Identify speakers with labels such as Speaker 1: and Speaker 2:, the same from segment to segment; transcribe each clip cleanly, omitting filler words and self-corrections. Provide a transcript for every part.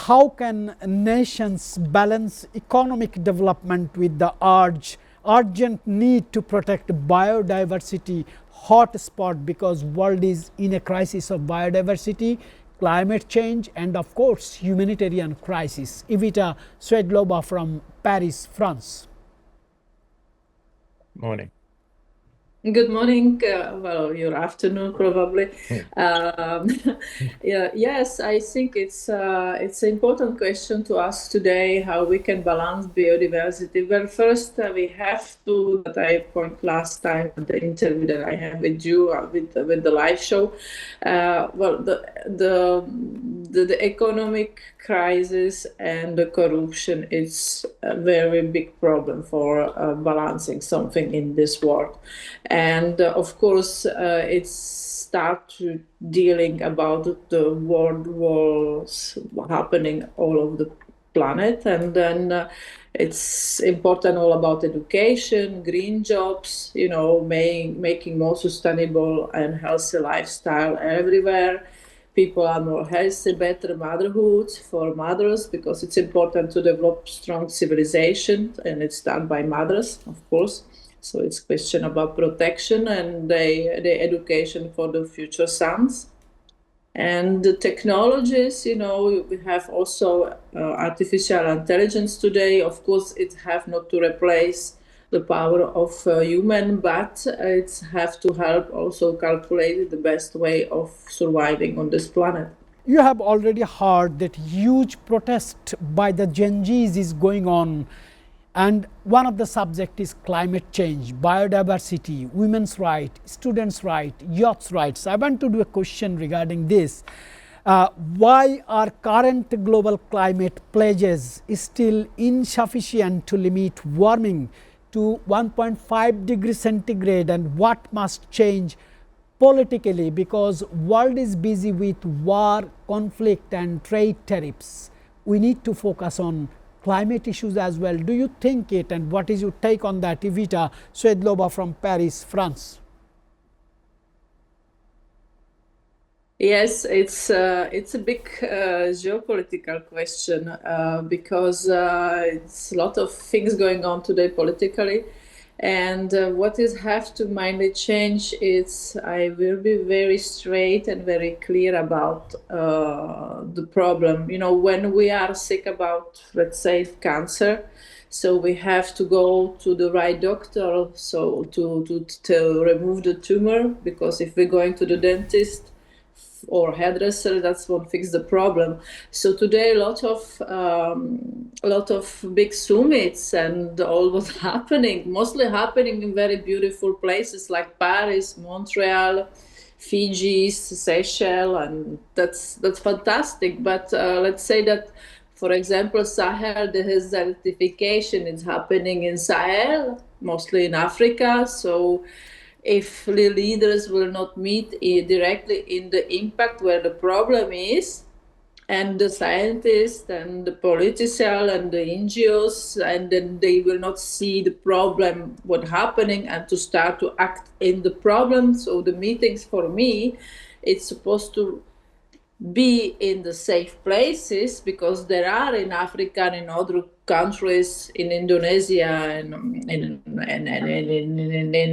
Speaker 1: how can nations balance economic development with the urgent need to protect biodiversity hotspot, because world is in a crisis of biodiversity, climate change, and of course humanitarian crisis. Evita Swedlova from Paris, France.
Speaker 2: Morning.
Speaker 3: Good morning. Well, your afternoon probably. Um, yeah, yes, I think it's an important question to ask today, how we can balance biodiversity. Well, first we have to, that I point last time at the interview that I have with you with the live show. Well, the economic crisis and the corruption is a very big problem for balancing something in this world. And of course, it's start to dealing about the world wars happening all over the planet, and then it's important all about education, green jobs, making more sustainable and healthy lifestyle everywhere. People are more healthy, better motherhood for mothers, because it's important to develop strong civilization, and it's done by mothers, of course. So it's a question about protection and the education for the future sons. And the technologies, we have also artificial intelligence today. Of course, it have not to replace the power of human, but it's have to help also calculate the best way of surviving on this planet.
Speaker 1: You have already heard that huge protest by the Gen Zs is going on, and one of the subject is climate change, biodiversity, women's rights, students' rights, youth's rights. I want to do a question regarding this. Why are current global climate pledges still insufficient to limit warming to 1.5 degrees centigrade, and what must change politically, because world is busy with war, conflict and trade tariffs? We need to focus on climate issues as well. Do you think it, and what is your take on that? Evita Swedlova from Paris, France.
Speaker 3: Yes, it's a big geopolitical question, because it's a lot of things going on today politically. And what is have to mainly change is, I will be very straight and very clear about the problem. When we are sick about, let's say, cancer, so we have to go to the right doctor, so to remove the tumor, because if we're going to the dentist or hairdresser, that's what fix the problem. So today a lot of big summits and all what's happening, mostly happening in very beautiful places like Paris, Montreal, Fiji, Seychelles, and that's fantastic. But let's say that, for example, Sahel desertification is happening in Sahel, mostly in Africa. So if the leaders will not meet directly in the impact where the problem is, and the scientists and the politicians and the NGOs, and then they will not see the problem, what's happening, and to start to act in the problem. So the meetings, for me, it's supposed to be in the safe places, because there are in Africa and in other countries, in Indonesia and in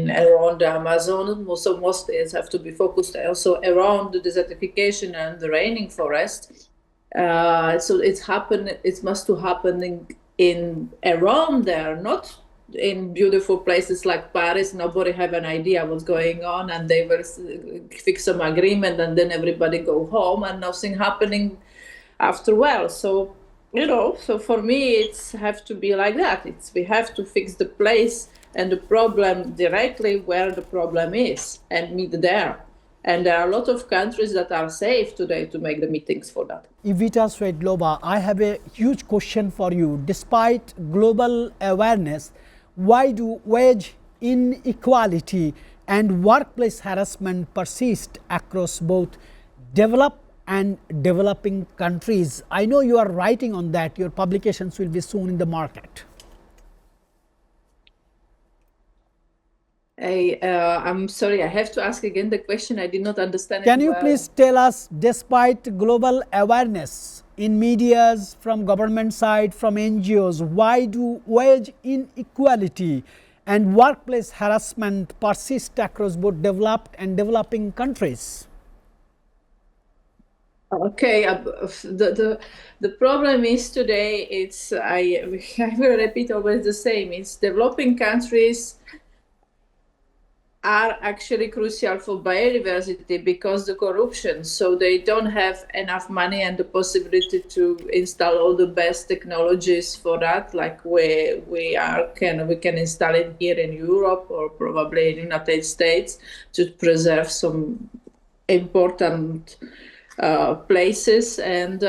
Speaker 3: around the Amazon. So mostly it have to be focused also around the desertification and the raining forest. So it must to happen in around there, not in beautiful places like Paris. Nobody have an idea what's going on, and they will fix some agreement, and then everybody go home, and nothing happening after. Well, so so for me it's have to be like that. We have to fix the place and the problem directly where the problem is and meet there. And there are a lot of countries that are safe today to make the meetings for that.
Speaker 1: Evita Swedlova, I have a huge question for you. Despite global awareness, why do wage inequality and workplace harassment persist across both developed and developing countries? I know you are writing on that. Your publications will be soon in the market.
Speaker 3: I'm sorry, I have to ask again the question. I did not understand it.
Speaker 1: Can you please tell us, despite global awareness, in medias, from government side, from NGOs, why do wage inequality and workplace harassment persist across both developed and developing countries?
Speaker 3: Okay, the problem is today. It's I will repeat always the same. It's developing countries are actually crucial for biodiversity because the corruption. So they don't have enough money and the possibility to install all the best technologies for that. Like we can install it here in Europe or probably in the United States to preserve some important places, and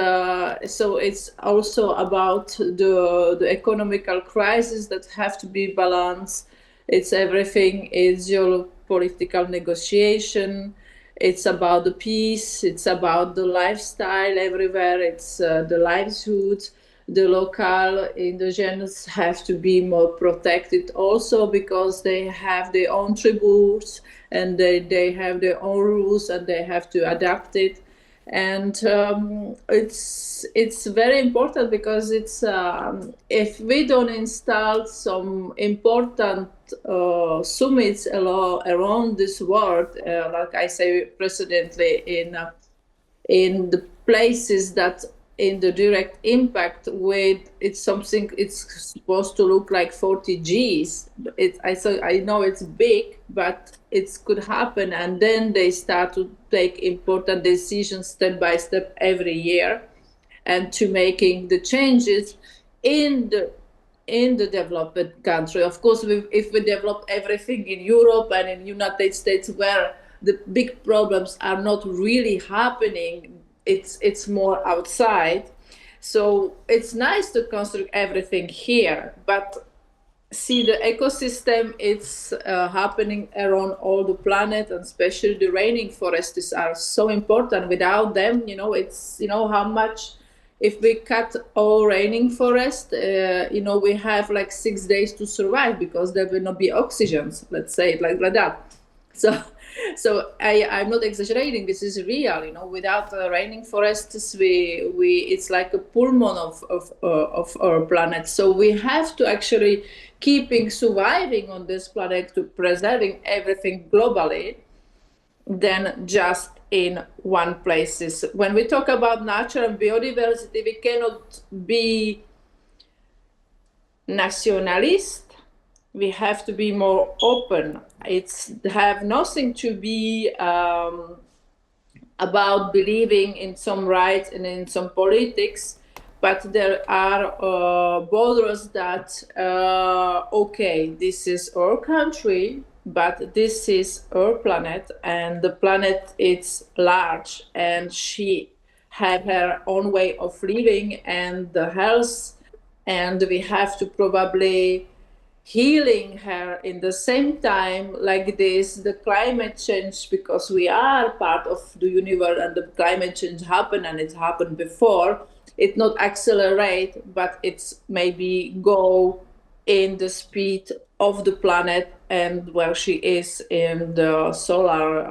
Speaker 3: so it's also about the economical crisis that have to be balanced. It's everything. It's geopolitical negotiation. It's about the peace. It's about the lifestyle everywhere. It's the livelihoods. The local indigenous have to be more protected also because they have their own tributes and they have their own rules and they have to adapt it. And it's very important because it's if we don't install some important summits around this world, like I say precedently, in the places that in the direct impact with it's something it's supposed to look like 40 Gs. I know it's big, but it could happen, and then they start to take important decisions step by step every year, and to making the changes in the developed country. Of course, if we develop everything in Europe and in United States, where the big problems are not really happening, it's more outside. So it's nice to construct everything here, but see the ecosystem, it's happening around all the planet, and especially the raining forests are so important. Without them, it's how much if we cut all raining forest, we have like 6 days to survive because there will not be oxygens, let's say it like that. So I'm not exaggerating. This is real. Without raining forests, we it's like a pulmon of our planet. So we have to actually keeping surviving on this planet to preserving everything globally, than just in one places. When we talk about nature and biodiversity, we cannot be nationalist. We have to be more open. It's have nothing to be about believing in some rights and in some politics, but there are borders that okay, this is our country, but this is our planet, and the planet is large, and she have her own way of living and the health, and we have to probably healing her in the same time. Like this, the climate change, because we are part of the universe and the climate change happened, and it happened before. It not accelerate, but it's maybe go in the speed of the planet and where she is in the solar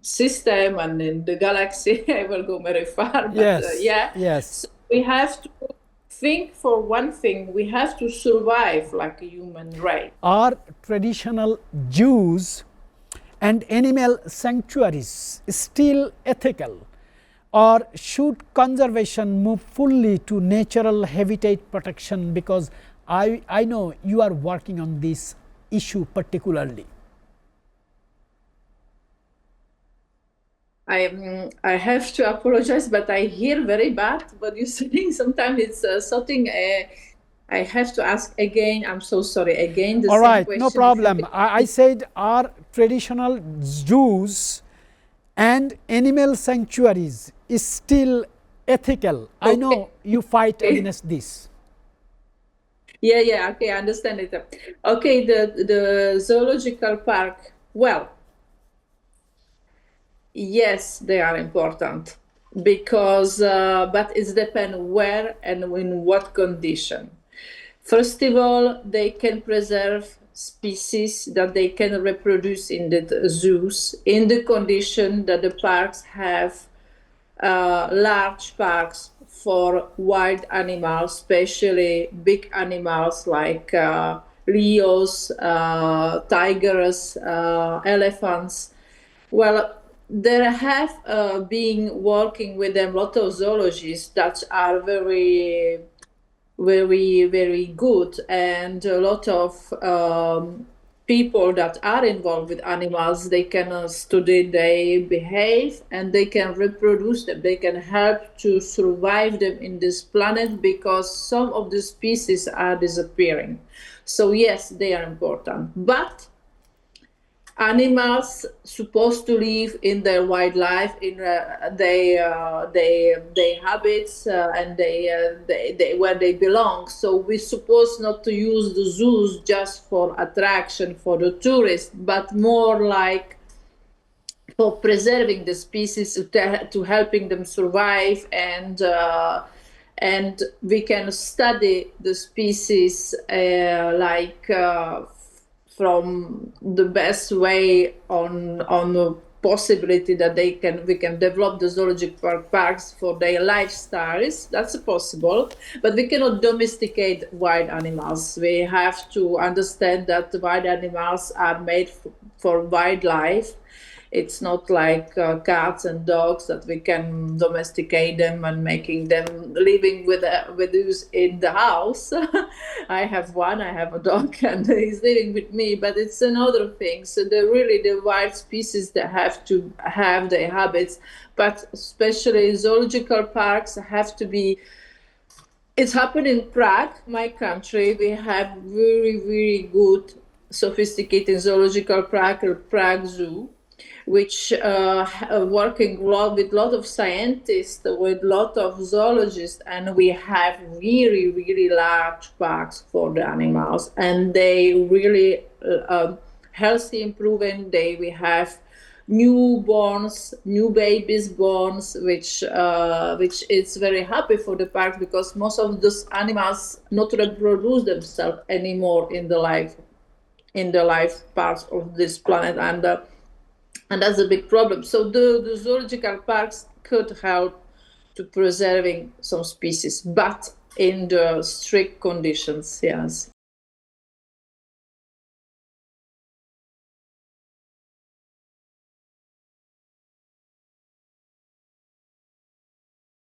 Speaker 3: system and in the galaxy. I will go very far, but
Speaker 1: yes.
Speaker 3: So we have to think for one thing, we have to survive like a human race.
Speaker 1: Are traditional zoos and animal sanctuaries still ethical, or should conservation move fully to natural habitat protection? Because I know you are working on this issue particularly.
Speaker 3: I have to apologize, but I hear very bad what you're saying. Sometimes it's something I have to ask again. I'm so sorry. Again, the
Speaker 1: all
Speaker 3: same
Speaker 1: right,
Speaker 3: question.
Speaker 1: no problem. I said, are traditional zoos and animal sanctuaries is still ethical? Okay. I know you fight against this.
Speaker 3: Yeah, okay, I understand it. Okay, the zoological park, well, yes, they are important because, but it depends where and in what condition. First of all, they can preserve species that they can reproduce in the zoos in the condition that the parks have large parks for wild animals, especially big animals like leos, tigers, elephants. Well, there have been working with them a lot of zoologists that are very good, and a lot of people that are involved with animals, they can study their behave and they can reproduce them, they can help to survive them in this planet, because some of the species are disappearing. So yes, they are important, but animals supposed to live in their wildlife, in their habits, and they where they belong. So we supposed not to use the zoos just for attraction for the tourists, but more like for preserving the species, to helping them survive, and we can study the species from the best way on the possibility that we can develop the zoological parks for their lifestyles. That's possible, but we cannot domesticate wild animals. We have to understand that the wild animals are made for wildlife. It's not like cats and dogs that we can domesticate them and making them living with us in the house. I have a dog, and he's living with me, but it's another thing. So the wild species that have to have their habits, but especially zoological parks have to be. It's happened in Prague, my country. We have very good sophisticated zoological park, Prague Zoo, which working with a lot of scientists, with a lot of zoologists, and we have really large parks for the animals, and they really healthy improving. We have newborns, new babies born, which is very happy for the park, because most of those animals not reproduce themselves anymore in the life parts of this planet, and that's a big problem. So the zoological parks could help to preserving some species, but in the strict conditions, yes.